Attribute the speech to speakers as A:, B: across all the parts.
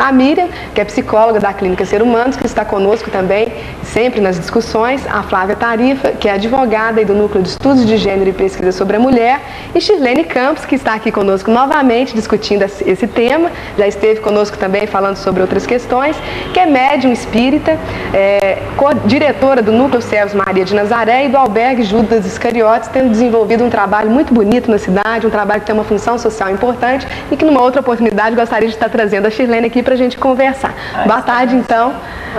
A: A Miriam, que é psicóloga da Clínica Ser Humanos, que está conosco também, sempre nas discussões. A Flávia Tarifa, que é advogada do Núcleo de Estudos de Gênero e Pesquisa sobre a Mulher. E Shirlene Campos, que está aqui conosco novamente, discutindo esse tema. Já esteve conosco também falando sobre outras questões, que é médium espírita, diretora do Núcleo Servos Maria de Nazaré e do Albergue Judas Iscariotes, tendo desenvolvido um trabalho muito bonito na cidade, um trabalho que tem uma função social importante e que numa outra oportunidade gostaria de estar trazendo a Shirlene aqui para a gente conversar. Boa tarde, então,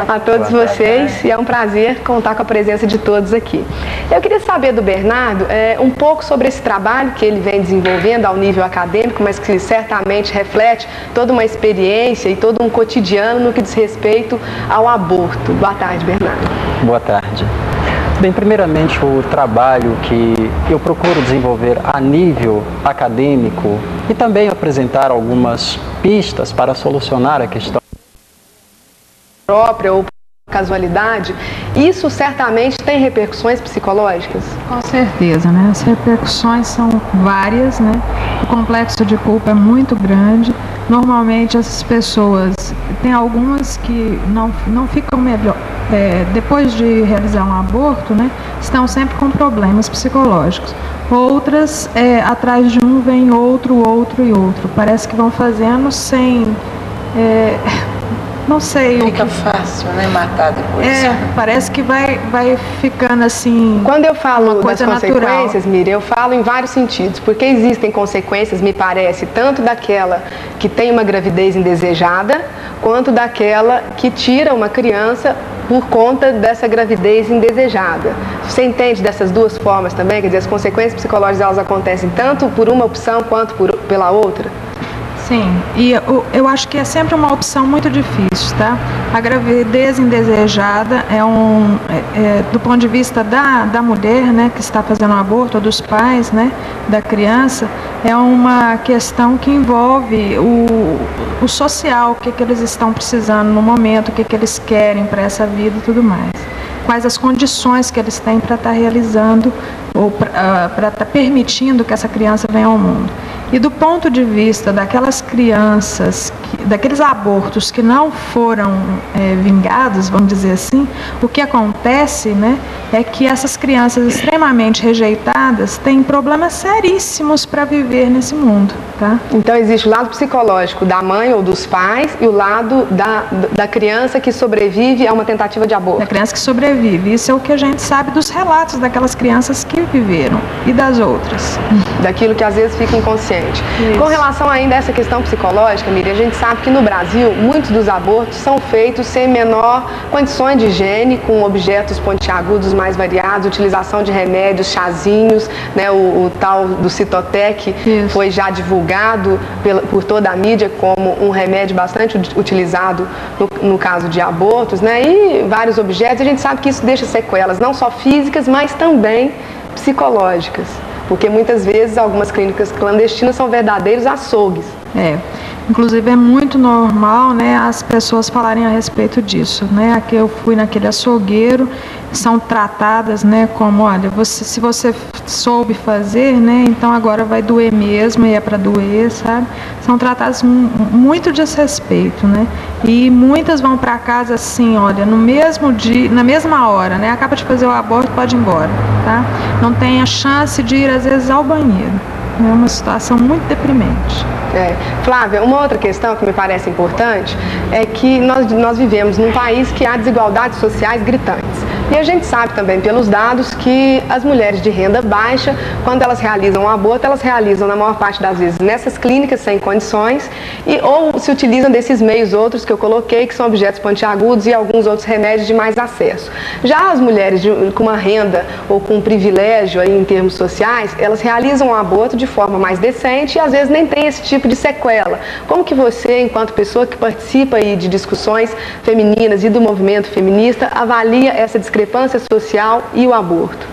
A: a todos vocês, e é um prazer contar com a presença de todos aqui. Eu queria saber do Bernardo um pouco sobre esse trabalho que ele vem desenvolvendo ao nível acadêmico, mas que certamente reflete toda uma experiência e todo um cotidiano no que diz respeito ao aborto. Boa tarde, Bernardo.
B: Boa tarde. Bem, primeiramente, o trabalho que eu procuro desenvolver a nível acadêmico e também apresentar algumas pistas para solucionar a questão
A: própria ou casualidade, isso certamente tem repercussões psicológicas?
C: Com certeza, né? As repercussões são várias, né? O complexo de culpa é muito grande. Normalmente essas pessoas, tem algumas que não ficam melhor, depois de realizar um aborto, né? Estão sempre com problemas psicológicos. Outras, atrás de um vem outro e outro. Parece que vão fazendo sem... não sei.
D: Fica fácil, né? Matar depois.
C: Parece que vai ficando assim.
A: Quando eu falo das consequências, Miriam, eu falo em vários sentidos, porque existem consequências, me parece, tanto daquela que tem uma gravidez indesejada, quanto daquela que tira uma criança por conta dessa gravidez indesejada. Você entende dessas duas formas também? Quer dizer, as consequências psicológicas elas acontecem tanto por uma opção quanto pela outra?
C: Sim, e eu acho que é sempre uma opção muito difícil, tá? A gravidez indesejada do ponto de vista da mulher, né, que está fazendo o aborto, ou dos pais, né, da criança, é uma questão que envolve o social, o que eles estão precisando no momento, o que eles querem para essa vida e tudo mais. Quais as condições que eles têm para estar realizando ou para estar permitindo que essa criança venha ao mundo. E do ponto de vista daquelas crianças, daqueles abortos que não foram vingados, vamos dizer assim, o que acontece, né, é que essas crianças extremamente rejeitadas têm problemas seríssimos para viver nesse mundo, tá?
A: Então existe o lado psicológico da mãe ou dos pais e o lado da criança que sobrevive a uma tentativa de aborto.
C: Da criança que sobrevive. Isso é o que a gente sabe dos relatos daquelas crianças que viveram e das outras.
A: Daquilo que às vezes fica inconsciente. Isso. Com relação ainda a essa questão psicológica, Miriam, a gente sabe que no Brasil muitos dos abortos são feitos sem menor condições de higiene, com objetos pontiagudos mais variados, utilização de remédios, chazinhos, né, o tal do Citotec. Isso. Foi já divulgado por toda a mídia como um remédio bastante utilizado no caso de abortos, né, e vários objetos. A gente sabe que isso deixa sequelas não só físicas, mas também psicológicas. Porque muitas vezes algumas clínicas clandestinas são verdadeiros açougues.
C: Inclusive é muito normal, né, as pessoas falarem a respeito disso, né? Aqui eu fui naquele açougueiro, são tratadas, né, como, olha, se você soube fazer, né, então agora vai doer mesmo e é para doer, sabe? São tratadas muito desrespeito, né? E muitas vão para casa assim, olha, no mesmo dia, na mesma hora, né? Acaba de fazer o aborto, pode ir embora, tá? Não tem a chance de ir às vezes ao banheiro. É uma situação muito deprimente.
A: Flávia, uma outra questão que me parece importante é que nós vivemos num país que há desigualdades sociais gritantes. E a gente sabe também pelos dados que as mulheres de renda baixa, quando elas realizam um aborto, elas realizam na maior parte das vezes nessas clínicas sem condições ou se utilizam desses meios outros que eu coloquei, que são objetos pontiagudos e alguns outros remédios de mais acesso. Já as mulheres com uma renda ou com um privilégio aí, em termos sociais, elas realizam um aborto de forma mais decente e às vezes nem tem esse tipo de sequela. Como que você, enquanto pessoa que participa aí de discussões femininas e do movimento feminista, avalia essa discrepância social e o aborto?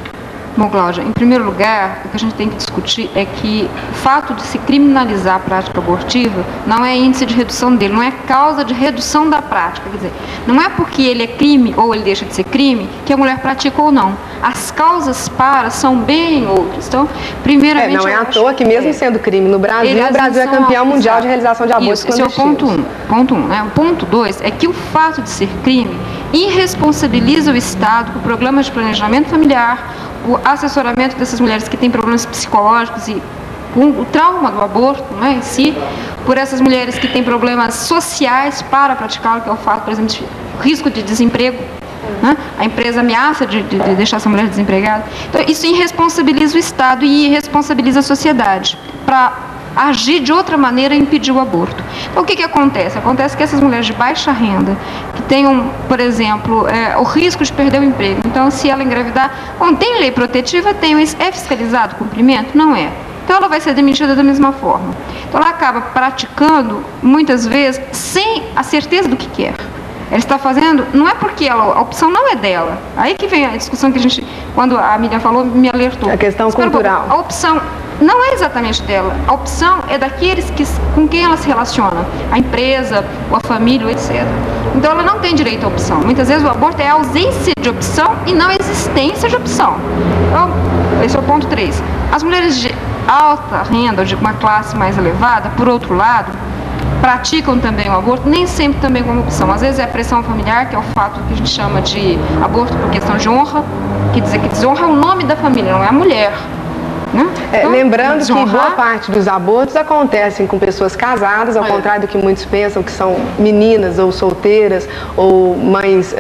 E: Bom, Cláudia, em primeiro lugar, o que a gente tem que discutir é que o fato de se criminalizar a prática abortiva não é índice de redução dele, não é causa de redução da prática. Quer dizer, não é porque ele é crime ou ele deixa de ser crime que a mulher pratica ou não. As causas para são bem outras. Então, primeiramente...
A: não é à toa que mesmo sendo crime no Brasil, o Brasil é campeão mundial de realização de abortos clandestinos.
E: Esse é o ponto 1. Ponto 1, né? O ponto 2 é que o fato de ser crime irresponsabiliza o Estado por programas de planejamento familiar, o assessoramento dessas mulheres que têm problemas psicológicos e com o trauma do aborto, né, em si, por essas mulheres que têm problemas sociais para praticá-lo, que é o fato, por exemplo, de risco de desemprego, né? A empresa ameaça de deixar essa mulher desempregada. Então, isso irresponsabiliza o Estado e irresponsabiliza a sociedade para agir de outra maneira e impedir o aborto. Então, o que acontece? Acontece que essas mulheres de baixa renda, que tenham, por exemplo, o risco de perder o emprego, então, se ela engravidar, bom, tem lei protetiva, é fiscalizado o cumprimento? Não é. Então, ela vai ser demitida da mesma forma. Então, ela acaba praticando, muitas vezes, sem a certeza do que quer. Ela está fazendo, não é porque a opção não é dela. Aí que vem a discussão que a gente, quando a Miriam falou, me alertou.
A: A questão cultural.
E: A opção não é exatamente dela. A opção é daqueles com quem ela se relaciona. A empresa, ou a família, etc. Então, ela não tem direito à opção. Muitas vezes o aborto é a ausência de opção e não a existência de opção. Então, esse é o ponto 3. As mulheres de alta renda, ou de uma classe mais elevada, por outro lado, praticam também o aborto, nem sempre também como opção. Às vezes é a pressão familiar, que é o fato que a gente chama de aborto por questão de honra, que dizer que desonra é o nome da família, não é a mulher. Né? Então,
A: lembrando que boa parte dos abortos acontecem com pessoas casadas, ao contrário do que muitos pensam que são meninas ou solteiras ou mães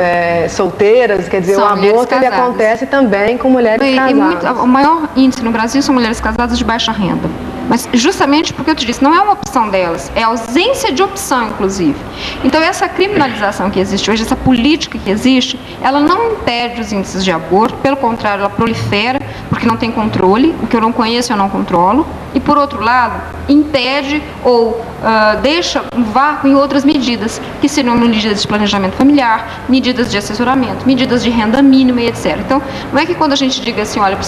A: solteiras, quer dizer, o aborto ele acontece também com mulheres casadas.
E: O maior índice no Brasil são mulheres casadas de baixa renda. Mas justamente porque eu te disse, não é uma opção delas, é ausência de opção, inclusive. Então, essa criminalização que existe hoje, essa política que existe, ela não impede os índices de aborto, pelo contrário, ela prolifera, porque não tem controle, o que eu não conheço eu não controlo, e, por outro lado, impede ou deixa um vácuo em outras medidas, que seriam medidas de planejamento familiar, medidas de assessoramento, medidas de renda mínima e etc. Então, não é que quando a gente diga assim, olha,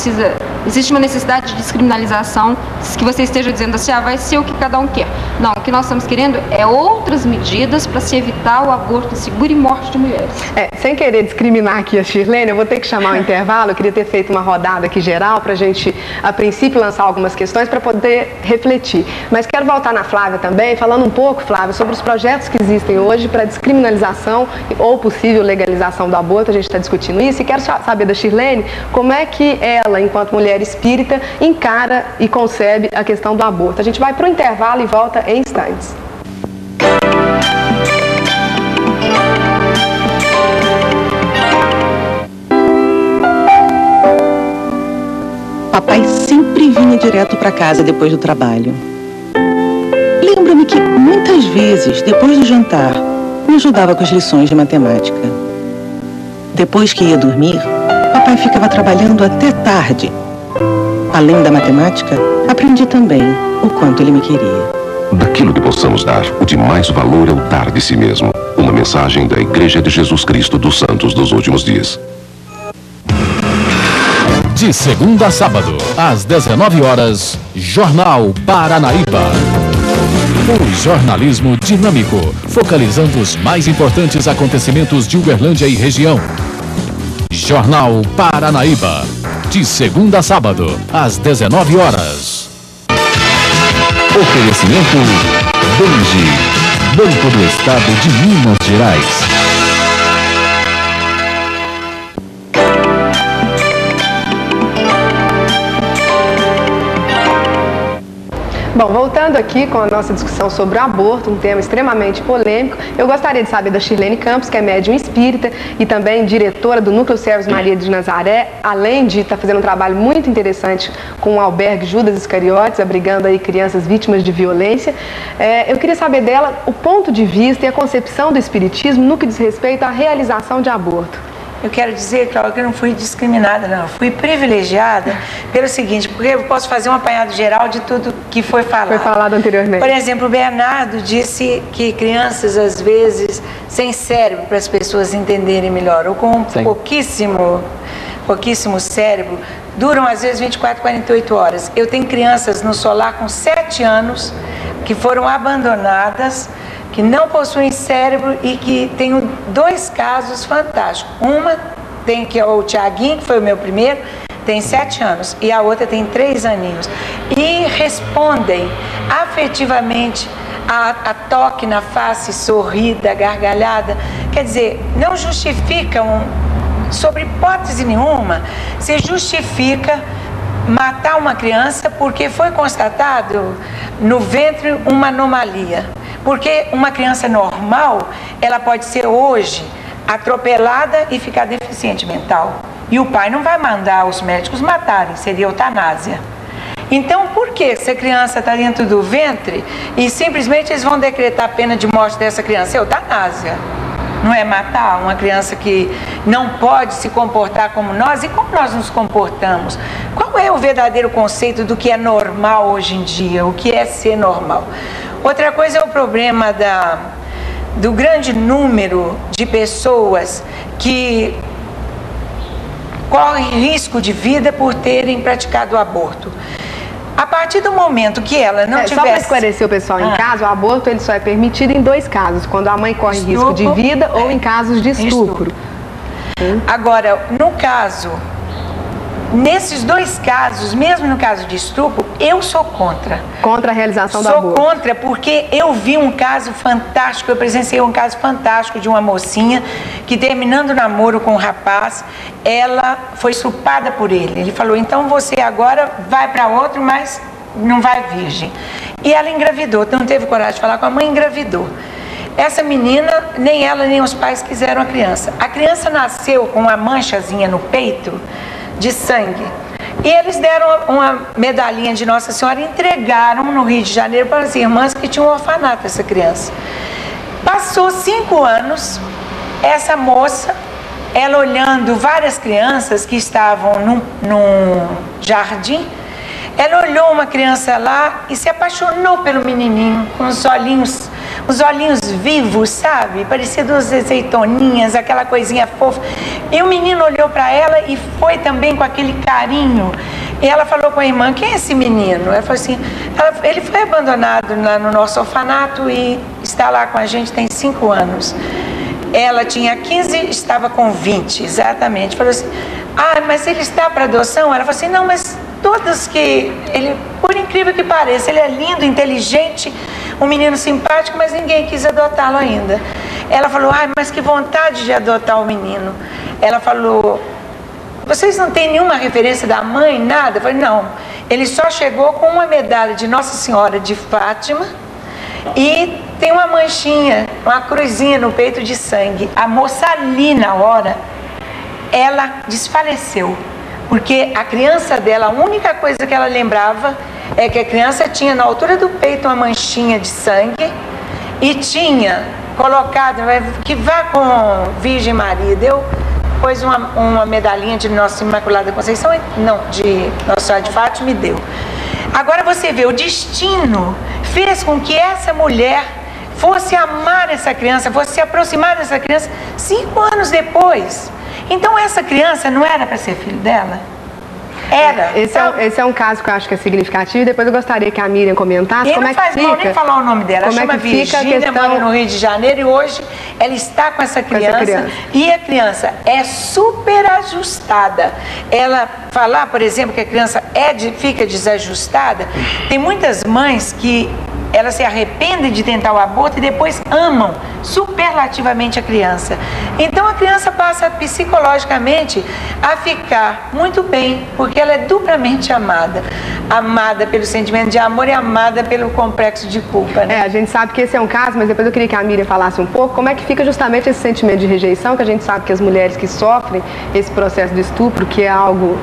E: existe uma necessidade de descriminalização, que você esteja dizendo assim, vai ser o que cada um quer. Não, o que nós estamos querendo é outras medidas para se evitar o aborto seguro e morte de mulheres.
A: Sem querer discriminar aqui a Shirlene, eu vou ter que chamar o intervalo, eu queria ter feito uma rodada aqui geral para a gente, a princípio, lançar algumas questões para poder refletir. Mas quero voltar na Flávia também, falando um pouco, Flávia, sobre os projetos que existem hoje para descriminalização ou possível legalização do aborto. A gente está discutindo isso e quero saber da Shirlene como é que ela, enquanto mulher espírita, encara e concebe a questão do aborto. A gente vai para o intervalo e volta em instantes.
F: Papai sempre vinha direto para casa depois do trabalho. Lembro-me que muitas vezes, depois do jantar, me ajudava com as lições de matemática. Depois que ia dormir, papai ficava trabalhando até tarde. Além da matemática, aprendi também o quanto ele me queria.
G: Daquilo que possamos dar, o de mais valor é o dar de si mesmo. Uma mensagem da Igreja de Jesus Cristo dos Santos dos Últimos Dias.
H: De segunda a sábado, às 19 horas, Jornal Paranaíba. O jornalismo dinâmico, focalizando os mais importantes acontecimentos de Uberlândia e região. Jornal Paranaíba, de segunda a sábado, às 19 horas. Oferecimento Bangi, Banco do Estado de Minas Gerais.
A: Bom, voltando aqui com a nossa discussão sobre o aborto, um tema extremamente polêmico, eu gostaria de saber da Shirlene Campos, que é médium espírita e também diretora do Núcleo Servos Maria de Nazaré, além de estar fazendo um trabalho muito interessante com o albergue Judas Iscariotes, abrigando aí crianças vítimas de violência. Eu queria saber dela o ponto de vista e a concepção do espiritismo no que diz respeito à realização de aborto.
D: Eu quero dizer, Cláudia, que eu não fui discriminada, não. Fui privilegiada pelo seguinte, porque eu posso fazer um apanhado geral de tudo que foi falado.
A: Foi falado anteriormente.
D: Por exemplo, o Bernardo disse que crianças, às vezes, sem cérebro para as pessoas entenderem melhor, ou com pouquíssimo pouquíssimo cérebro, duram às vezes 24, 48 horas. Eu tenho crianças no solar com 7 anos que foram abandonadas, que não possuem cérebro e que tenho 2 casos fantásticos. Uma tem, que é o Tiaguinho, que foi o meu primeiro, tem 7 anos, e a outra tem 3 aninhos. E respondem afetivamente a toque na face, sorrida, gargalhada. Quer dizer, não justificam, sobre hipótese nenhuma, se justifica matar uma criança porque foi constatado no ventre uma anomalia. Porque uma criança normal, ela pode ser hoje atropelada e ficar deficiente mental. E o pai não vai mandar os médicos matarem, seria eutanásia. Então, por que essa criança está dentro do ventre e simplesmente eles vão decretar a pena de morte dessa criança? Eutanásia. Não é matar uma criança que não pode se comportar como nós. E como nós nos comportamos? Qual é o verdadeiro conceito do que é normal hoje em dia? O que é ser normal? Outra coisa é o problema do grande número de pessoas que correm risco de vida por terem praticado o aborto. A partir do momento que ela não tivesse...
A: Só para esclarecer o pessoal em casa, o aborto ele só é permitido em 2 casos, quando a mãe corre risco de vida ou em casos de estupro.
D: Agora, no caso, nesses 2 casos, mesmo no caso de estupro, eu sou contra.
A: Contra a realização do aborto.
D: Sou contra porque eu vi um caso fantástico, eu presenciei um caso fantástico de uma mocinha que, terminando o namoro com um rapaz, ela foi estuprada por ele. Ele falou, então você agora vai para outro, mas não vai virgem. E ela engravidou, não teve coragem de falar com a mãe, engravidou. Essa menina, nem ela nem os pais quiseram a criança. A criança nasceu com uma manchazinha no peito de sangue. E eles deram uma medalhinha de Nossa Senhora e entregaram no Rio de Janeiro para as irmãs que tinham um orfanato essa criança. Passou 5 anos, essa moça, ela olhando várias crianças que estavam num jardim, ela olhou uma criança lá e se apaixonou pelo menininho, com os olhinhos vivos, sabe? Parecia 2 azeitoninhas, aquela coisinha fofa. E o menino olhou para ela e foi também com aquele carinho. E ela falou com a irmã, quem é esse menino? Ela falou assim, ele foi abandonado lá no nosso orfanato e está lá com a gente tem 5 anos. Ela tinha 15, estava com 20, exatamente. Falou assim, mas ele está para adoção? Ela falou assim, não, mas todos que... ele, por incrível que pareça, ele é lindo, inteligente, um menino simpático, mas ninguém quis adotá-lo ainda. Ela falou, mas que vontade de adotar o menino. Ela falou, vocês não têm nenhuma referência da mãe, nada? Eu falei, não. Ele só chegou com uma medalha de Nossa Senhora de Fátima e tem uma manchinha, uma cruzinha no peito de sangue. A moça ali na hora, ela desfaleceu. Porque a criança dela, a única coisa que ela lembrava é que a criança tinha na altura do peito uma manchinha de sangue e tinha colocado, que vá com Virgem Maria, deu, pôs uma medalhinha de Nossa Imaculada Conceição, não, de Nossa Senhora de Fátima e deu. Agora você vê, o destino fez com que essa mulher fosse amar essa criança, fosse se aproximar dessa criança 5 anos depois. Então essa criança não era para ser filho dela? Era.
A: Esse é um caso que eu acho que é significativo. Depois eu gostaria que a Miriam comentasse como é que fica. Não nem falar o nome dela. Ela chama Virgínia, mora no Rio de Janeiro e hoje ela está com essa criança. E a criança é super ajustada. Ela falar, por exemplo, que a criança fica desajustada, tem muitas mães que elas se arrependem de tentar o aborto e depois amam superlativamente a criança. Então a criança passa psicologicamente a ficar muito bem, porque ela é duplamente amada. Amada pelo sentimento de amor e amada pelo complexo de culpa, né? A gente sabe que esse é um caso, mas depois eu queria que a Miriam falasse um pouco como é que fica justamente esse sentimento de rejeição, que a gente sabe que as mulheres que sofrem esse processo de estupro, que é algo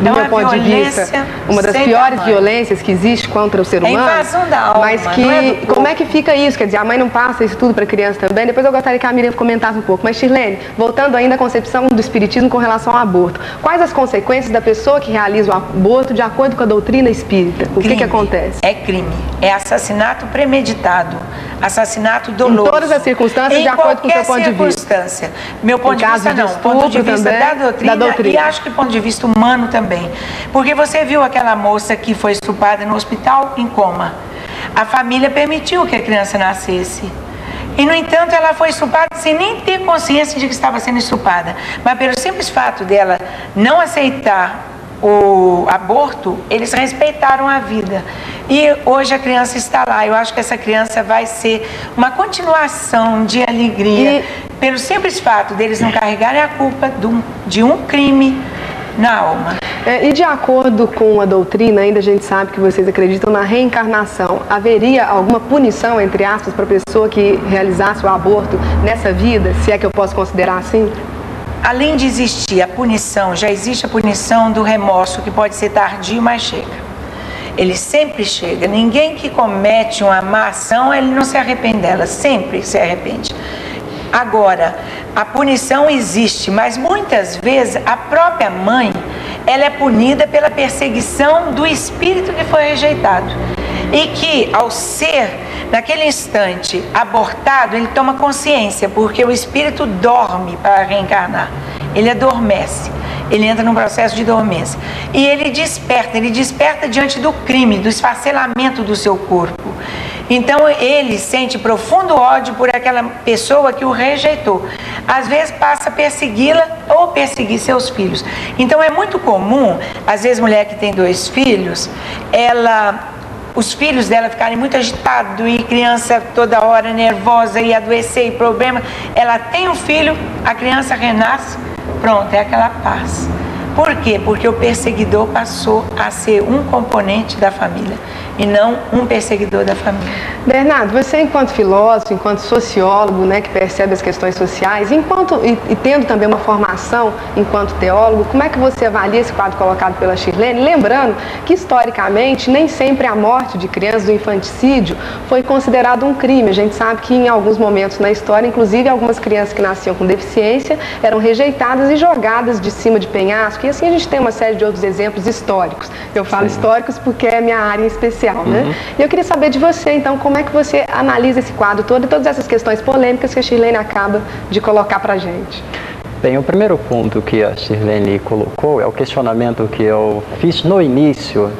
A: do meu ponto de vista, uma das piores violências que existe contra o ser humano.
D: É invasão da alma,
A: mas que,
D: não é do corpo.
A: como é que fica isso? Quer dizer, a mãe não passa isso tudo para a criança também? Depois eu gostaria que a Miriam comentasse um pouco. Mas, Shirlene, voltando ainda à concepção do espiritismo com relação ao aborto, quais as consequências da pessoa que realiza o aborto de acordo com a doutrina espírita? O que acontece?
D: É crime, é assassinato premeditado, assassinato doloso.
A: Em todas as circunstâncias, de acordo com o seu ponto de vista?
D: Meu ponto de vista não, ponto de vista da doutrina e acho que ponto de vista humano também. Porque você viu aquela moça que foi estuprada no hospital em coma. A família permitiu que a criança nascesse. E, no entanto, ela foi estuprada sem nem ter consciência de que estava sendo estuprada. Mas pelo simples fato dela não aceitar o aborto, eles respeitaram a vida. E hoje a criança está lá. Eu acho que essa criança vai ser uma continuação de alegria. Pelo simples fato deles não carregarem a culpa de um crime na alma.
A: E de acordo com a doutrina, ainda a gente sabe que vocês acreditam na reencarnação. Haveria alguma punição, entre aspas, para a pessoa que realizasse o aborto nessa vida, se é que eu posso considerar assim?
D: Além de existir a punição, já existe a punição do remorso, que pode ser tardio, mas chega. Ele sempre chega. Ninguém que comete uma má ação, ele não se arrepende dela, sempre se arrepende. Agora, a punição existe, mas muitas vezes a própria mãe, ela é punida pela perseguição do espírito que foi rejeitado. E que, ao ser, naquele instante, abortado, ele toma consciência, porque o espírito dorme para reencarnar. Ele adormece, ele entra num processo de dormência. E ele desperta diante do crime, do esfacelamento do seu corpo. Então ele sente profundo ódio por aquela pessoa que o rejeitou. Às vezes passa a persegui-la ou perseguir seus filhos. Então é muito comum, às vezes mulher que tem 2 filhos, os filhos dela ficarem muito agitados e criança toda hora nervosa e adoecer e problema. Ela tem um filho, a criança renasce, pronto, é aquela paz. Por quê? Porque o perseguidor passou a ser um componente da família e não um perseguidor da família.
A: Bernardo, você enquanto filósofo, enquanto sociólogo, né, que percebe as questões sociais, e tendo também uma formação enquanto teólogo, como é que você avalia esse quadro colocado pela Shirlene? Lembrando que, historicamente, nem sempre a morte de crianças, do infanticídio, foi considerado um crime. A gente sabe que em alguns momentos na história, inclusive algumas crianças que nasciam com deficiência, eram rejeitadas e jogadas de cima de penhasco. E assim a gente tem uma série de outros exemplos históricos. Eu falo históricos porque é minha área em especial, né? E eu queria saber de você, então, como é que você analisa esse quadro todo e todas essas questões polêmicas que a Shirlene acaba de colocar pra gente.
B: Bem, o primeiro ponto que a Shirlene colocou é o questionamento que eu fiz no início.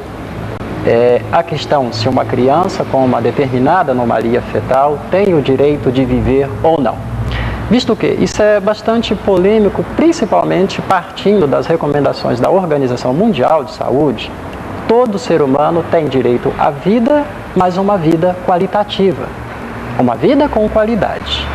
B: É a questão se uma criança com uma determinada anomalia fetal tem o direito de viver ou não. Visto que isso é bastante polêmico, principalmente partindo das recomendações da Organização Mundial de Saúde, todo ser humano tem direito à vida, mas uma vida qualitativa, uma vida com qualidade.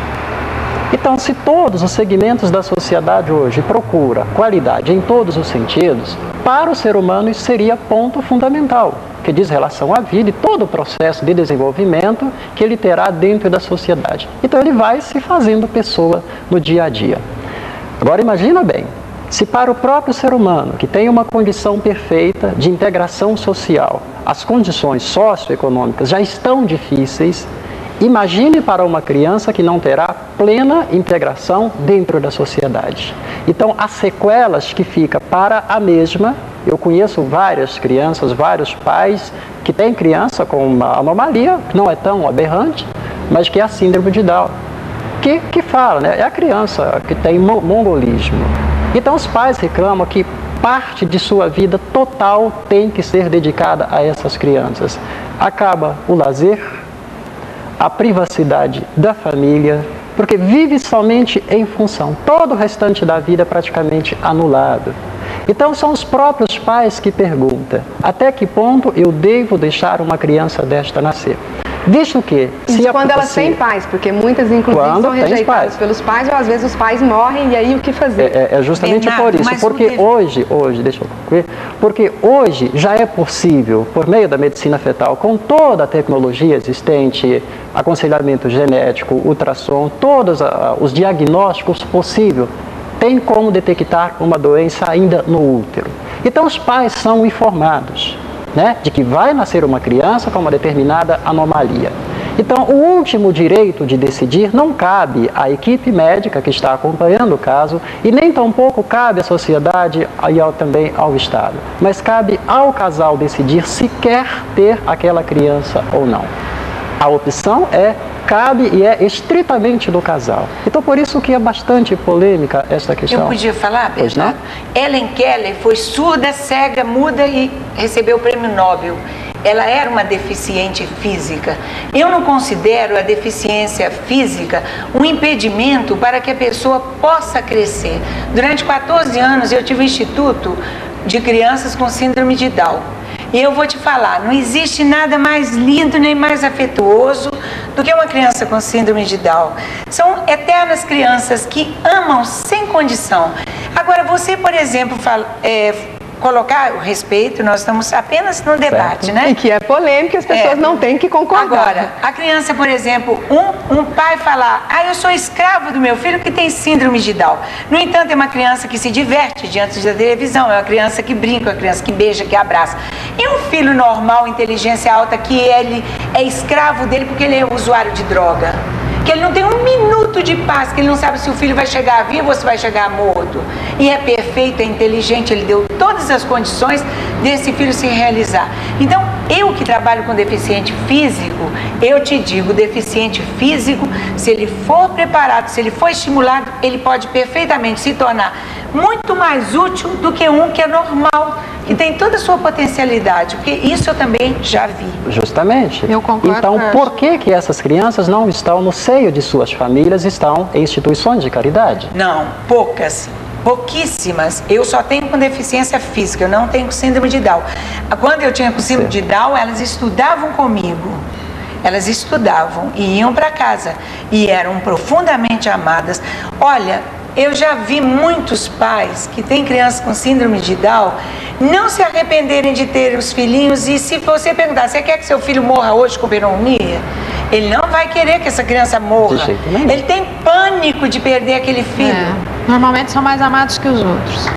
B: Então, se todos os segmentos da sociedade hoje procuram qualidade em todos os sentidos, para o ser humano isso seria ponto fundamental, que diz relação à vida e todo o processo de desenvolvimento que ele terá dentro da sociedade. Então ele vai se fazendo pessoa no dia a dia. Agora imagina bem, se para o próprio ser humano, que tem uma condição perfeita de integração social, as condições socioeconômicas já estão difíceis, imagine para uma criança que não terá plena integração dentro da sociedade. Então, as sequelas que ficam para a mesma, eu conheço várias crianças, vários pais que têm criança com uma anomalia, que não é tão aberrante, mas que é a síndrome de Down, que fala, né? É a criança que tem mongolismo. Então, os pais reclamam que parte de sua vida total tem que ser dedicada a essas crianças. Acaba o lazer, a privacidade da família, porque vive somente em função. Todo o restante da vida é praticamente anulado. Então são os próprios pais que perguntam: até que ponto eu devo deixar uma criança desta nascer? Visto que...
A: Isso quando elas têm pais, porque muitas inclusive são rejeitadas pelos pais, ou às vezes os pais morrem e aí o que fazer?
B: É justamente por isso, porque hoje, deixa eu concluir, porque hoje já é possível, por meio da medicina fetal, com toda a tecnologia existente, aconselhamento genético, ultrassom, todos os diagnósticos possíveis, tem como detectar uma doença ainda no útero. Então os pais são informados, né, de que vai nascer uma criança com uma determinada anomalia. Então, o último direito de decidir não cabe à equipe médica que está acompanhando o caso e nem tampouco cabe à sociedade e também ao Estado, mas cabe ao casal decidir se quer ter aquela criança ou não. A opção cabe e é estritamente do casal. Então, por isso que é bastante polêmica essa questão.
D: Eu podia falar,
B: pois não?
D: Helen Keller foi surda, cega, muda e recebeu o prêmio Nobel. Ela era uma deficiente física. Eu não considero a deficiência física um impedimento para que a pessoa possa crescer. Durante 14 anos eu tive um instituto de crianças com síndrome de Down. E eu vou te falar, não existe nada mais lindo nem mais afetuoso do que uma criança com síndrome de Down. São eternas crianças que amam sem condição. Agora, você, por exemplo, colocar o respeito, nós estamos apenas no debate, né?
A: E que é polêmica, as pessoas não têm que concordar.
D: Agora, a criança, por exemplo, um pai falar, eu sou escravo do meu filho que tem síndrome de Down. No entanto, é uma criança que se diverte diante da televisão, é uma criança que brinca, é uma criança que beija, que abraça. E um filho normal, inteligência alta, que ele é escravo dele porque ele é usuário de droga. Que ele não tem um minuto de paz, que ele não sabe se o filho vai chegar vivo ou se vai chegar morto. E é perfeito, é inteligente, ele deu todas as condições desse filho se realizar. Então, eu que trabalho com deficiente físico, eu te digo, deficiente físico, se ele for preparado, se ele for estimulado, ele pode perfeitamente se tornar muito mais útil do que um que é normal, que tem toda a sua potencialidade, porque isso eu também já vi.
B: Justamente.
C: Eu concordo.
B: Então, por que essas crianças não estão no seio de suas famílias, estão em instituições de caridade?
D: Não, poucas. Pouquíssimas. Eu só tenho com deficiência física, eu não tenho com síndrome de Down. Quando eu tinha com síndrome de Down, elas estudavam comigo. Elas estudavam e iam para casa. E eram profundamente amadas. Olha, eu já vi muitos pais que têm crianças com síndrome de Down não se arrependerem de ter os filhinhos. E se você perguntar, você quer que seu filho morra hoje com pneumonia? Ele não vai querer que essa criança morra. Ele tem pânico de perder aquele filho.
C: Normalmente são mais amados que os outros.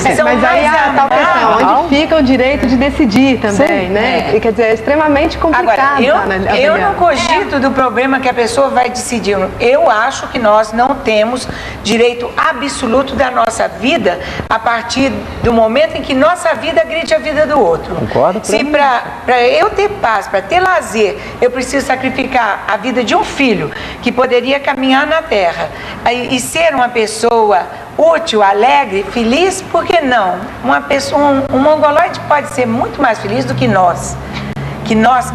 A: Mas aí a tal questão, onde fica o direito de decidir também, né? Quer dizer, é extremamente complicado.
D: Agora, eu não cogito do problema que a pessoa vai decidir. Eu acho que nós não temos direito absoluto da nossa vida a partir do momento em que nossa vida agride a vida do outro.
B: Concordo.
D: Se para eu ter paz, para ter lazer, eu preciso sacrificar a vida de um filho que poderia caminhar na terra e ser uma pessoa útil, alegre, feliz, por que não? Um mongoloide pode ser muito mais feliz do que nós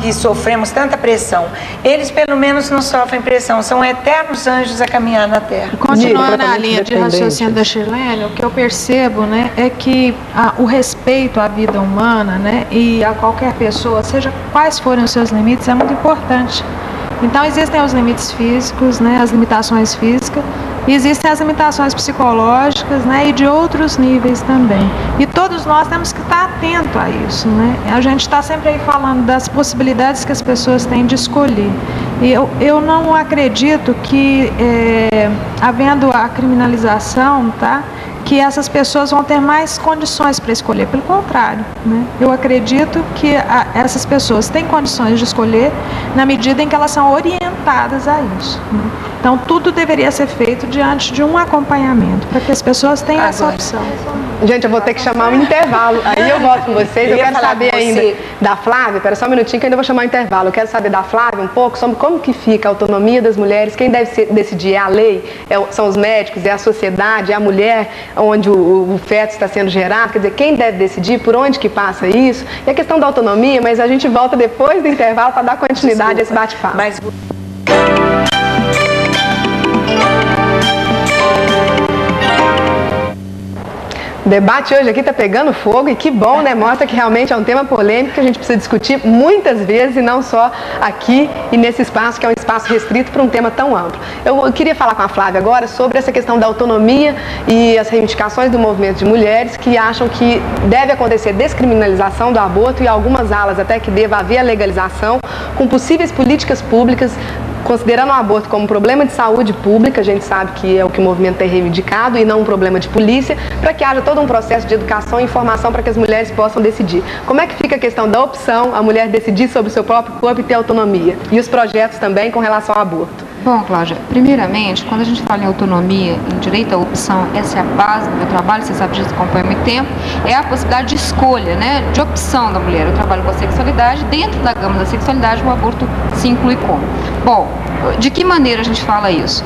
D: que sofremos tanta pressão. Eles pelo menos não sofrem pressão, são eternos anjos a caminhar na terra.
C: Continuando a linha de raciocínio da Shirlene, o que eu percebo, né, é que o respeito à vida humana, né, e a qualquer pessoa, seja quais forem os seus limites, é muito importante. Então existem os limites físicos, né, as limitações físicas, e existem as limitações psicológicas, né, e de outros níveis também. E todos nós temos que estar atentos a isso, né? A gente está sempre aí falando das possibilidades que as pessoas têm de escolher. E eu não acredito que, havendo a criminalização, tá, que essas pessoas vão ter mais condições para escolher. Pelo contrário, né? Eu acredito que essas pessoas têm condições de escolher na medida em que elas são orientadas a isso, né? Então, tudo deveria ser feito diante de um acompanhamento, para que as pessoas tenham essa opção.
A: Gente, eu vou ter que chamar um intervalo. Aí eu volto com vocês. Eu quero saber ainda da Flávia. Espera só um minutinho que eu ainda vou chamar o intervalo. Eu quero saber da Flávia um pouco sobre como que fica a autonomia das mulheres. Quem deve decidir é a lei, são os médicos, é a sociedade, é a mulher onde o feto está sendo gerado. Quer dizer, quem deve decidir, por onde que passa isso? E a questão da autonomia, mas a gente volta depois do intervalo para dar continuidade a esse bate-papo. O debate hoje aqui está pegando fogo e que bom, né? Mostra que realmente é um tema polêmico que a gente precisa discutir muitas vezes e não só aqui e nesse espaço, que é um espaço restrito para um tema tão amplo. Eu queria falar com a Flávia agora sobre essa questão da autonomia e as reivindicações do movimento de mulheres que acham que deve acontecer descriminalização do aborto e algumas alas até que deva haver a legalização com possíveis políticas públicas considerando o aborto como um problema de saúde pública, a gente sabe que é o que o movimento tem reivindicado, e não um problema de polícia, para que haja todo um processo de educação e informação para que as mulheres possam decidir. Como é que fica a questão da opção, a mulher decidir sobre o seu próprio corpo e ter autonomia? E os projetos também com relação ao aborto?
E: Bom, Cláudia, primeiramente, quando a gente fala em autonomia, em direito à opção, essa é a base do meu trabalho, você sabe disso, acompanha há muito tempo, é a possibilidade de escolha, né, de opção da mulher. Eu trabalho com a sexualidade, dentro da gama da sexualidade o aborto se inclui como. Bom, de que maneira a gente fala isso?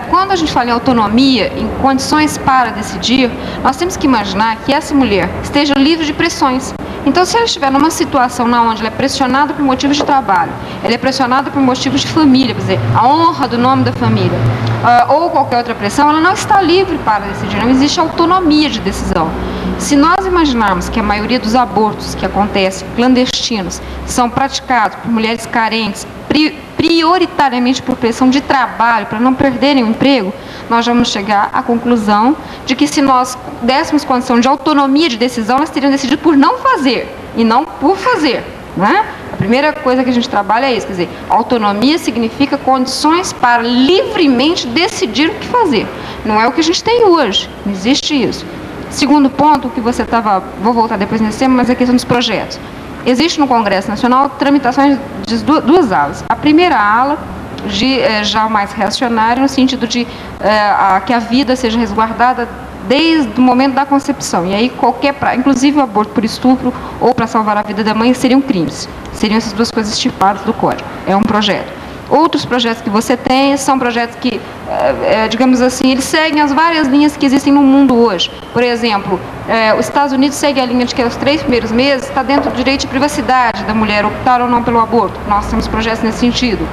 E: Quando a gente fala em autonomia, em condições para decidir, nós temos que imaginar que essa mulher esteja livre de pressões. Então, se ela estiver numa situação onde ela é pressionada por motivos de trabalho, ela é pressionada por motivos de família, quer dizer, a honra do nome da família, ou qualquer outra pressão, ela não está livre para decidir, não existe autonomia de decisão. Se nós imaginarmos que a maioria dos abortos que acontecem clandestinos são praticados por mulheres carentes, prioritariamente por pressão de trabalho, para não perderem o emprego, nós vamos chegar à conclusão de que se nós dessemos condição de autonomia de decisão, elas teriam decidido por não fazer e não por fazer, né? A primeira coisa que a gente trabalha é isso, quer dizer, autonomia significa condições para livremente decidir o que fazer. Não é o que a gente tem hoje, não existe isso. Segundo ponto, o que você estava, vou voltar depois nesse tema, mas é a questão dos projetos. Existe no Congresso Nacional tramitações de duas alas. A primeira ala, já mais reacionária, no sentido de que a vida seja resguardada desde o momento da concepção. E aí inclusive o aborto por estupro ou para salvar a vida da mãe seriam crimes. Seriam essas duas coisas estipadas do Código. É um projeto. Outros projetos que você tem são projetos que, digamos assim, eles seguem as várias linhas que existem no mundo hoje. Por exemplo, os Estados Unidos segue a linha de que os 3 primeiros meses está dentro do direito de privacidade da mulher, optar ou não pelo aborto. Nós temos projetos nesse sentido.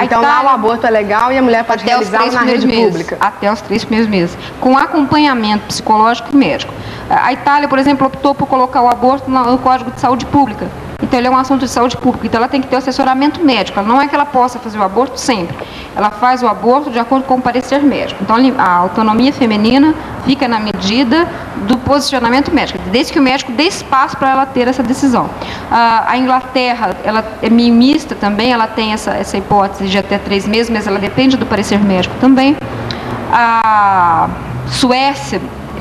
A: Então lá o aborto é legal e a mulher pode realizá-lo na rede pública.
E: Até os 3 primeiros meses, com acompanhamento psicológico e médico. A Itália, por exemplo, optou por colocar o aborto no Código de Saúde Pública. Então, ele é um assunto de saúde pública, então ela tem que ter o assessoramento médico. Não é que ela possa fazer o aborto sempre. Ela faz o aborto de acordo com o parecer médico. Então, a autonomia feminina fica na medida do posicionamento médico, desde que o médico dê espaço para ela ter essa decisão. A Inglaterra, ela é mista também, ela tem essa hipótese de até 3 meses, mas ela depende do parecer médico também. A Suécia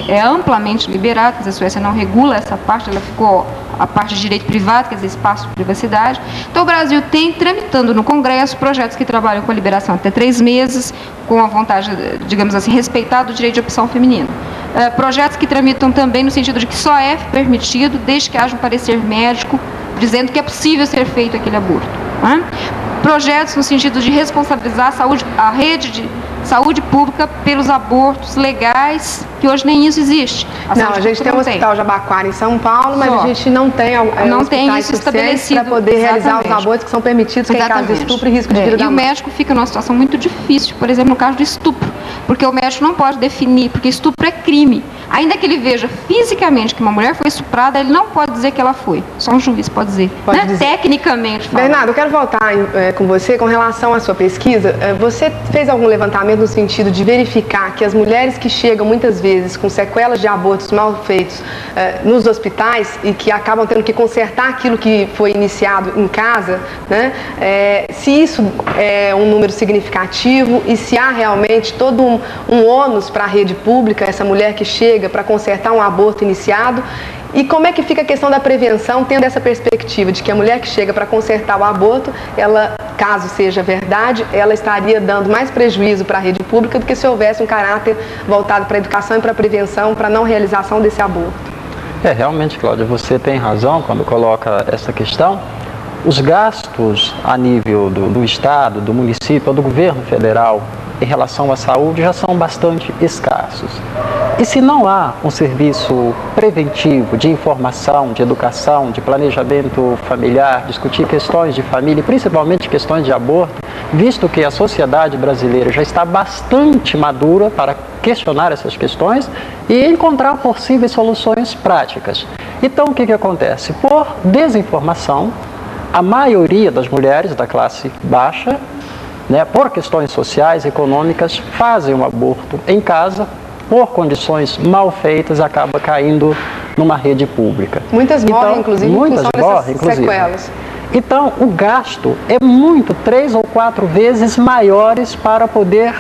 E: é amplamente liberada, quer dizer, a Suécia não regula essa parte, ela ficou a parte de direito privado, quer dizer, espaço de privacidade. Então, o Brasil tem, tramitando no Congresso, projetos que trabalham com a liberação até 3 meses, com a vontade, digamos assim, respeitar o direito de opção feminino. Projetos que tramitam também no sentido de que só é permitido desde que haja um parecer médico dizendo que é possível ser feito aquele aborto, né? Projetos no sentido de responsabilizar a rede de saúde pública pelos abortos legais, que hoje nem isso existe.
A: A gente tem o Hospital Jabaquara em São Paulo, mas a gente não tem
E: isso estabelecido
A: para poder realizar os abortos que são permitidos em caso de estupro e risco de vida da mãe.
E: E o médico fica numa situação muito difícil, por exemplo, no caso de estupro, porque o médico não pode definir, porque estupro é crime. Ainda que ele veja fisicamente que uma mulher foi estuprada, ele não pode dizer que ela foi. Só um juiz pode dizer. Pode dizer. Tecnicamente falando.
A: Bernardo, eu quero voltar com você com relação à sua pesquisa. Você fez algum levantamento no sentido de verificar que as mulheres que chegam muitas vezes com sequelas de abortos mal feitos nos hospitais e que acabam tendo que consertar aquilo que foi iniciado em casa, né? Se isso é um número significativo e se há realmente todo um ônus para a rede pública, essa mulher que chega para consertar um aborto iniciado, e como é que fica a questão da prevenção, tendo essa perspectiva de que a mulher que chega para consertar o aborto, ela, caso seja verdade, ela estaria dando mais prejuízo para a rede pública do que se houvesse um caráter voltado para a educação e para a prevenção, para a não realização desse aborto.
B: Realmente, Cláudia, você tem razão quando coloca essa questão. Os gastos a nível do Estado, do município ou do governo federal em relação à saúde já são bastante escassos. E se não há um serviço preventivo de informação, de educação, de planejamento familiar, discutir questões de família, principalmente questões de aborto, visto que a sociedade brasileira já está bastante madura para questionar essas questões e encontrar possíveis soluções práticas. Então, o que acontece? Por desinformação, a maioria das mulheres da classe baixa, por questões sociais, econômicas, fazem um aborto em casa, por condições mal feitas, acaba caindo numa rede pública.
A: Muitas morrem, inclusive, em função dessas sequelas.
B: Então, o gasto é muito, 3 ou 4 vezes maiores para poder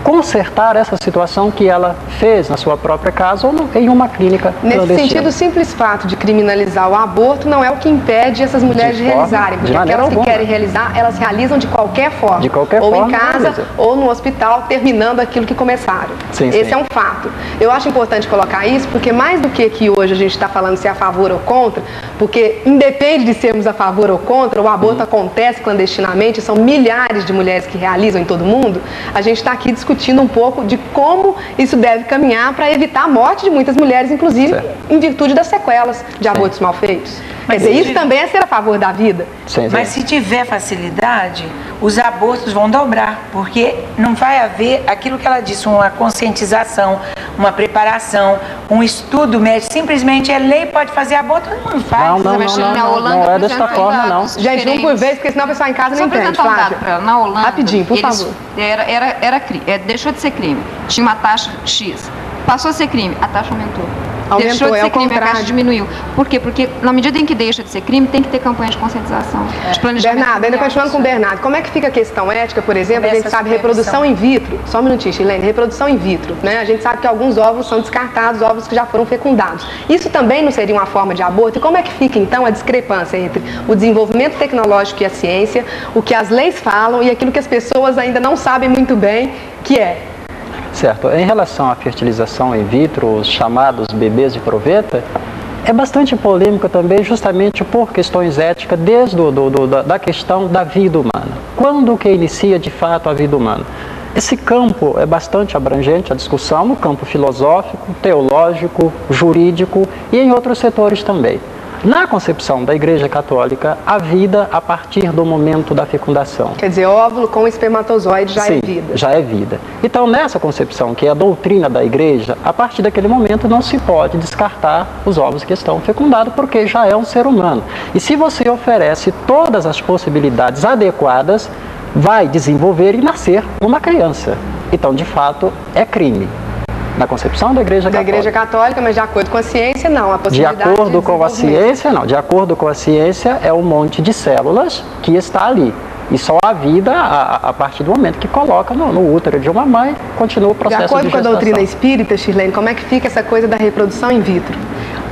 B: consertar essa situação que ela fez na sua própria casa ou em uma clínica
A: clandestina. Nesse sentido, o simples fato de criminalizar o aborto não é o que impede essas mulheres de realizarem, porque aquelas que querem realizar, elas realizam de qualquer forma.
B: De qualquer
A: forma.
B: Ou
A: em casa, ou no hospital, terminando aquilo que começaram. Esse é um fato. Eu acho importante colocar isso, porque mais do que aqui hoje a gente está falando se é a favor ou contra, porque independe de sermos a favor ou contra, o aborto acontece clandestinamente, são milhares de mulheres que realizam em todo mundo, a gente está aqui discutindo um pouco de como isso deve caminhar para evitar a morte de muitas mulheres, inclusive em virtude das sequelas de abortos mal feitos. Quer dizer, isso também é ser a favor da vida.
D: Mas se tiver facilidade, os abortos vão dobrar, porque não vai haver aquilo que ela disse, uma conscientização, uma preparação, um estudo médico. Simplesmente é lei, pode fazer aborto, não faz.
B: Não é dessa forma, não.
A: Gente, vamos por vez, porque senão o pessoal em casa não entende.
E: Na Holanda,
A: rapidinho, por favor.
E: Deixou de ser crime. Tinha uma taxa X. Passou a ser crime, a taxa aumentou.
A: Deixou
E: de ser crime,
A: a
E: taxa diminuiu. Por quê? Porque na medida em que deixa de ser crime, tem que ter campanha de conscientização. De planejamento.
A: Bernardo, ainda continuando com o Bernardo, como é que fica a questão ética, por exemplo? A gente sabe reprodução in vitro, só um minutinho, Chilene, reprodução in vitro, né? A gente sabe que alguns óvulos são descartados, óvulos que já foram fecundados. Isso também não seria uma forma de aborto? E como é que fica, então, a discrepância entre o desenvolvimento tecnológico e a ciência, o que as leis falam e aquilo que as pessoas ainda não sabem muito bem, que é?
B: Certo. Em relação à fertilização in vitro, os chamados bebês de proveta, é bastante polêmico também justamente por questões éticas, desde da questão da vida humana. Quando que inicia de fato a vida humana? Esse campo é bastante abrangente, a discussão no campo filosófico, teológico, jurídico e em outros setores também. Na concepção da Igreja Católica, a vida a partir do momento da fecundação.
A: Quer dizer, óvulo com espermatozoide já é vida.
B: Já é vida. Então, nessa concepção, que é a doutrina da Igreja, a partir daquele momento não se pode descartar os óvulos que estão fecundados, porque já é um ser humano. E se você oferece todas as possibilidades adequadas, vai desenvolver e nascer uma criança. Então, de fato, é crime. Na concepção da Igreja Católica.
A: Da Igreja Católica, mas de acordo com a ciência, não. A possibilidade
B: de acordo com a ciência, não. De acordo com a ciência, é um monte de células que está ali. E só a vida, a partir do momento que coloca no útero de uma mãe, continua o processo de gestação.
A: De acordo com a doutrina espírita, Shirlene, como é que fica essa coisa da reprodução in vitro?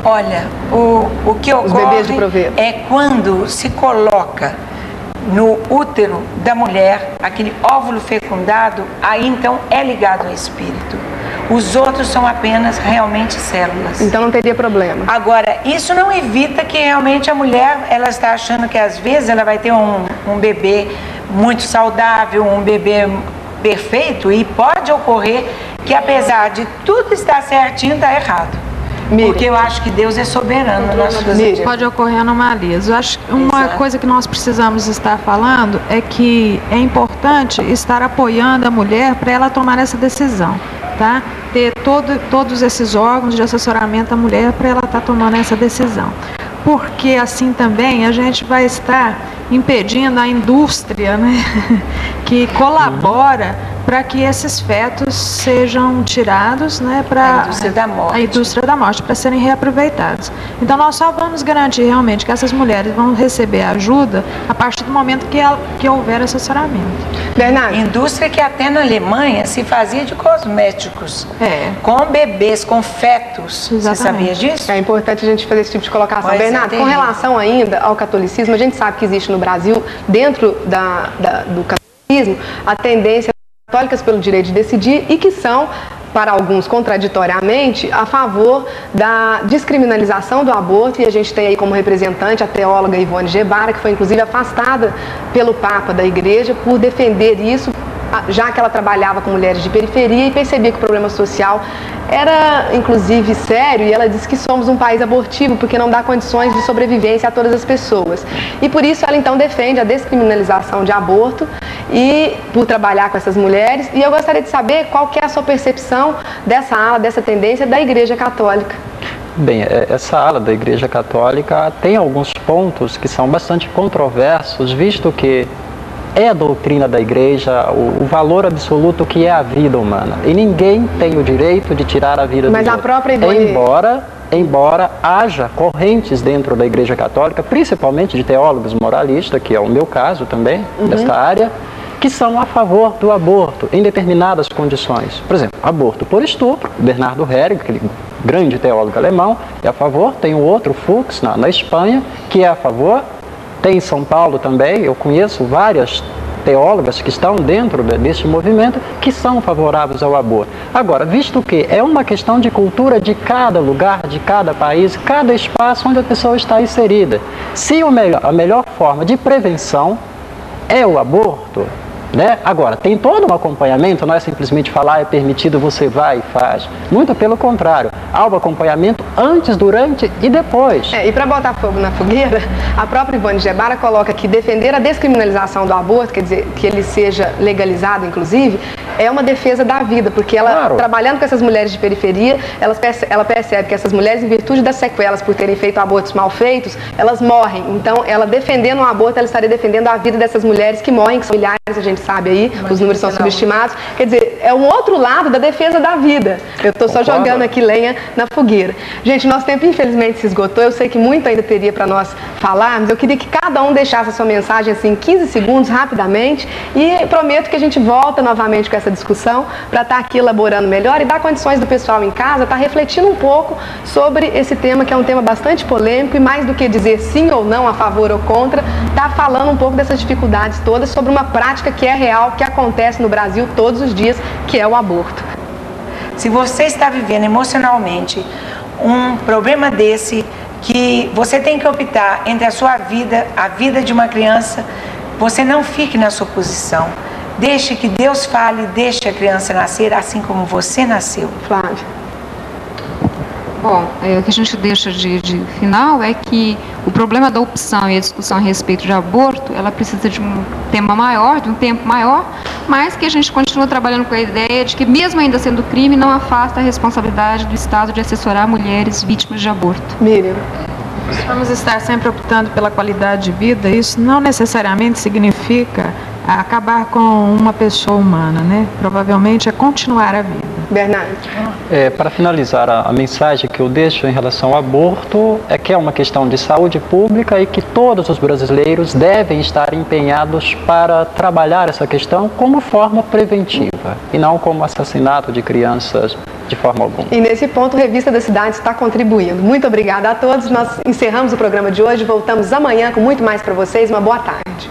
D: Olha, o que ocorre é quando se coloca no útero da mulher aquele óvulo fecundado, aí então é ligado ao espírito. Os outros são apenas realmente células.
A: Então não teria problema.
D: Agora, isso não evita que realmente a mulher, ela está achando que às vezes ela vai ter um bebê muito saudável, um bebê perfeito, e pode ocorrer que apesar de tudo estar certinho, está errado. Porque eu acho que Deus é soberano nas suas vidas.
C: Pode ocorrer anomalias. Eu acho que uma coisa que nós precisamos estar falando é que é importante estar apoiando a mulher para ela tomar essa decisão, tá? Ter todos esses órgãos de assessoramento à mulher para ela estar tomando essa decisão. Porque assim também a gente vai estar impedindo a indústria, né, que colabora para que esses fetos sejam tirados, né, para a indústria da morte, para serem reaproveitados. Então nós só vamos garantir realmente que essas mulheres vão receber ajuda a partir do momento que houver assessoramento.
A: Bernardo.
D: Indústria que até na Alemanha se fazia de cosméticos, com bebês, com fetos.
C: Exatamente.
D: Você sabia disso?
A: É importante a gente fazer esse tipo de colocação.
D: Pois
A: Bernardo, com relação ainda ao catolicismo, a gente sabe que existe no Brasil, dentro do catolicismo, a tendência católicas pelo direito de decidir e que são, para alguns contraditoriamente, a favor da descriminalização do aborto, e a gente tem aí como representante a teóloga Ivone Gebara, que foi inclusive afastada pelo Papa da Igreja por defender isso, já que ela trabalhava com mulheres de periferia e percebia que o problema social era inclusive sério, e ela disse que somos um país abortivo porque não dá condições de sobrevivência a todas as pessoas. E por isso ela então defende a descriminalização de aborto e por trabalhar com essas mulheres. E eu gostaria de saber qual que é a sua percepção dessa ala, dessa tendência da Igreja Católica.
B: Bem, essa ala da Igreja Católica tem alguns pontos que são bastante controversos, visto que é a doutrina da Igreja, o valor absoluto que é a vida humana. E ninguém tem o direito de tirar a vida do outro.
A: Mas a própria Ivone...
B: embora haja correntes dentro da Igreja Católica, principalmente de teólogos moralistas, que é o meu caso também, desta área, que são a favor do aborto em determinadas condições. Por exemplo, aborto por estupro, Bernardo Herrmann, aquele grande teólogo alemão, é a favor. Tem o outro, Fuchs, na Espanha, que é a favor. Tem em São Paulo também, eu conheço várias teólogas que estão dentro desse movimento que são favoráveis ao aborto. Agora, visto que é uma questão de cultura de cada lugar, de cada país, cada espaço onde a pessoa está inserida. Se a melhor forma de prevenção é o aborto, né? Agora, tem todo um acompanhamento, não é simplesmente falar é permitido, você vai e faz. Muito pelo contrário, há um acompanhamento antes, durante e depois.
A: E para botar fogo na fogueira, a própria Ivone Gebara coloca que defender a descriminalização do aborto, quer dizer, que ele seja legalizado, inclusive, é uma defesa da vida, porque ela, trabalhando com essas mulheres de periferia, ela percebe que essas mulheres, em virtude das sequelas por terem feito abortos mal feitos, elas morrem. Então, ela defendendo o aborto, ela estaria defendendo a vida dessas mulheres que morrem, que são milhares, a gente sabe aí, os números são subestimados. Quer dizer, é um outro lado da defesa da vida. Eu estou só jogando aqui lenha na fogueira. Gente, nosso tempo infelizmente se esgotou. Eu sei que muito ainda teria para nós falarmos. Eu queria que cada um deixasse a sua mensagem assim em 15 segundos, rapidamente, e prometo que a gente volta novamente com essa discussão para estar aqui elaborando melhor e dar condições do pessoal em casa estar refletindo um pouco sobre esse tema, que é um tema bastante polêmico, e mais do que dizer sim ou não, a favor ou contra, tá falando um pouco dessas dificuldades todas sobre uma prática que é real, que acontece no Brasil todos os dias, que é o aborto.
D: Se você está vivendo emocionalmente um problema desse, que você tem que optar entre a sua vida, a vida de uma criança, você não fique na sua posição. Deixe que Deus fale, deixe a criança nascer assim como você nasceu.
A: Flávia.
E: Bom, o que a gente deixa de final é que o problema da opção e a discussão a respeito de aborto, ela precisa de um tema maior, de um tempo maior, mas que a gente continua trabalhando com a ideia de que, mesmo ainda sendo crime, não afasta a responsabilidade do Estado de assessorar mulheres vítimas de aborto.
A: Miriam.
C: Vamos estar sempre optando pela qualidade de vida. Isso não necessariamente significa acabar com uma pessoa humana, né? Provavelmente é continuar a vida.
A: Bernardo.
B: Para finalizar, a mensagem que eu deixo em relação ao aborto é que é uma questão de saúde pública e que todos os brasileiros devem estar empenhados para trabalhar essa questão como forma preventiva e não como assassinato de crianças de forma alguma.
A: E nesse ponto, a Revista da Cidade está contribuindo. Muito obrigada a todos. Nós encerramos o programa de hoje. Voltamos amanhã com muito mais para vocês. Uma boa tarde.